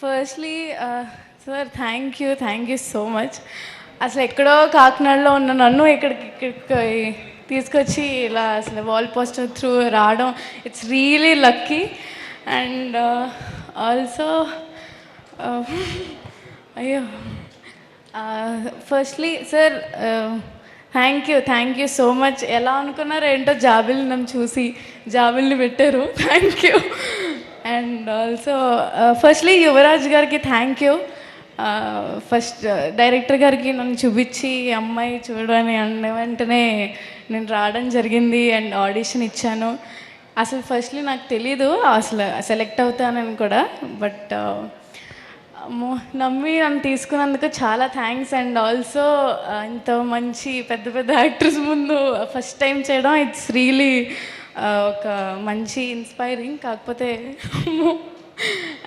Firstly sir thank you so much. అసలు ఎక్కడో కాకినాడలో ఉన్న నన్ను ఇక్కడికి తీసుకొచ్చి ఇలా అసలు వాల్ పోస్టర్ త్రూ రావడం it's really lucky. And also అయ్యో firstly sir thank you so much. ఎలా అనుకున్నారో ఏంటో జాబిల్ని నన్ను చూసి జాబిల్ని పెట్టారు. Thank you. And also firstly Yuvraj గారికి థ్యాంక్ యూ. ఫస్ట్ డైరెక్టర్ గారికి నన్ను చూపించి అమ్మాయి చూడని అన్న వెంటనే నేను రావడం జరిగింది అండ్ ఆడిషన్ ఇచ్చాను. అసలు ఫస్ట్లీ నాకు తెలీదు అసలు సెలెక్ట్ అవుతానని కూడా, బట్ నమ్మి నన్ను తీసుకున్నందుకు చాలా థ్యాంక్స్. అండ్ ఆల్సో ఇంత మంచి పెద్ద పెద్ద యాక్టర్స్ ముందు ఫస్ట్ టైం చేయడం ఇట్స్ రియలీ ఒక మంచి ఇన్స్పైరింగ్. కాకపోతే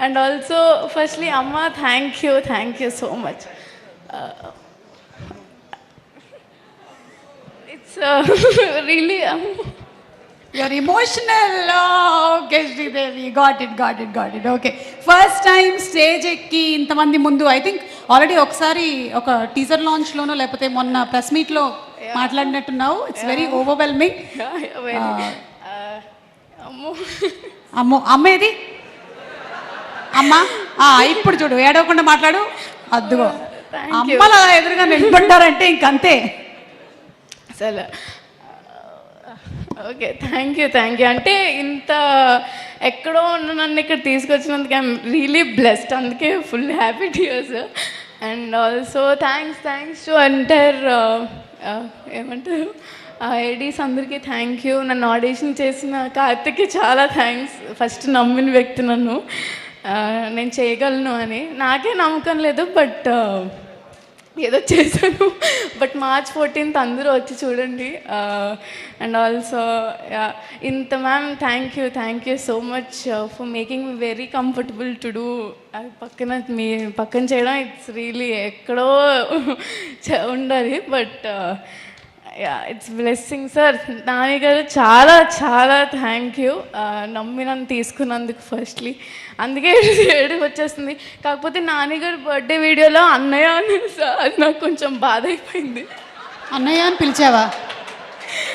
అండ్ ఆల్సో ఫస్ట్లీ అమ్మ thank you so much. It's really You're emotional. Okay, Sridevi. Got it. Okay. First time stage ఎక్కి ఇంతమంది ముందు ఐ థింక్ ఆల్రెడీ ఒకసారి ఒక టీజర్ లాంచ్లోనో లేకపోతే మొన్న ప్రెస్ మీట్లో మాట్లాడినట్టున్నావు. It's very overwhelming. అమ్మేది అమ్మ ఇప్పుడు చూడు ఏడవకుండా మాట్లాడు. అద్దుగో అమ్మలు అలా ఎదురుగా నిలబడ్డారంటే ఇంకంతే. అసలు ఓకే థ్యాంక్ యూ. అంటే ఇంత ఎక్కడో ఉన్న నన్ను ఇక్కడ తీసుకొచ్చినందుకు ఐఎమ్ రియలీ బ్లెస్డ్. అందుకే full happy tears. And also thanks to entire ఏమంటారు ఏడీస్ అందరికీ థ్యాంక్ యూ. నన్ను ఆడిషన్ చేసిన కార్తిక్కి చాలా థ్యాంక్స్. ఫస్ట్ నమ్మిన వ్యక్తి నన్ను నేను చేయగలను అని. నాకే నమ్మకం లేదు, బట్ ఏదో చేశాను. బట్ March 14th అందరూ వచ్చి చూడండి. అండ్ ఆల్సో ఇంత ma'am thank you so much for making me very comfortable to do. అది మీ పక్కన చేయడం ఇట్స్ రియలీ ఎక్కడో ఉండాలి, but it's blessing. Sir Nani గారు చాలా థ్యాంక్ యూ. నమ్మి నన్ను తీసుకున్నందుకు ఫస్ట్లీ. అందుకే ఏడుపు వచ్చేస్తుంది. కాకపోతే నాని గారు బర్త్డే వీడియోలో అన్నయ్య అని సార్ అది నాకు కొంచెం బాధ అయిపోయింది. అన్నయ్య అని పిలిచావా?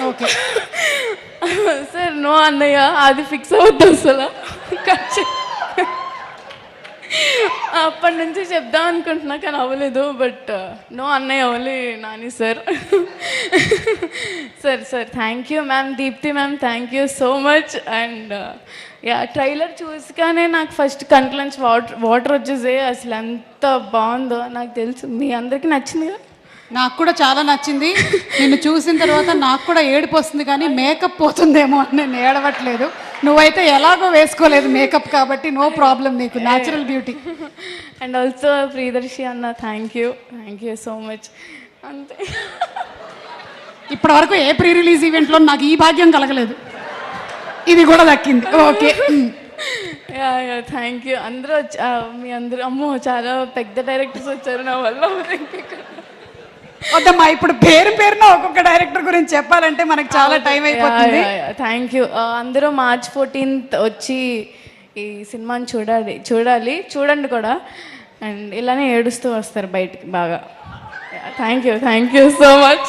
ఓకే సార్ నో అన్నయ్య అది ఫిక్స్ అవుద్ది అసలు. అప్పటి నుంచి చెప్దాం అనుకుంటున్నా కానీ అవ్వలేదు. బట్ నో అన్నయ్య అవ్వలే Nani sir. Sir thank you ma'am. Deepti ma'am thank you so much. And trailer చూసిగానే నాకు ఫస్ట్ కంట్లోంచి వాటర్ వచ్చేసే. అసలు ఎంత బాగుందో నాకు తెలుసు. మీ అందరికీ నచ్చిందిగా? నాకు కూడా చాలా నచ్చింది. నిన్ను చూసిన తర్వాత నాకు కూడా ఏడుపు వస్తుంది, కానీ మేకప్ పోతుందేమో అని నేను ఏడవట్లేదు. నువ్వైతే ఎలాగో వేసుకోలేదు మేకప్, కాబట్టి నో ప్రాబ్లం, నీకు natural beauty. And also Priyadarshi అన్న థ్యాంక్ యూ సో మచ్. అంతే. ఇప్పటి వరకు ఏ ప్రీ రిలీజ్ ఈవెంట్లో నాకు ఈ భాగ్యం కలగలేదు, ఇది కూడా దక్కింది. Okay thank you. అందరూ మీ అందరూ అమ్మో చాలా పెద్ద డైరెక్టర్స్ వచ్చారు నా వల్ల. వద్దమ్మా, ఇప్పుడు పేరున ఒక్కొక్క డైరెక్టర్ గురించి చెప్పాలంటే మనకు చాలా టైం అయిపోతుంది. Thank you. అందరూ March 14th వచ్చి ఈ సినిమాని చూడండి కూడా. అండ్ ఇలానే ఏడుస్తూ వస్తారు బయటికి బాగా. Thank you so much.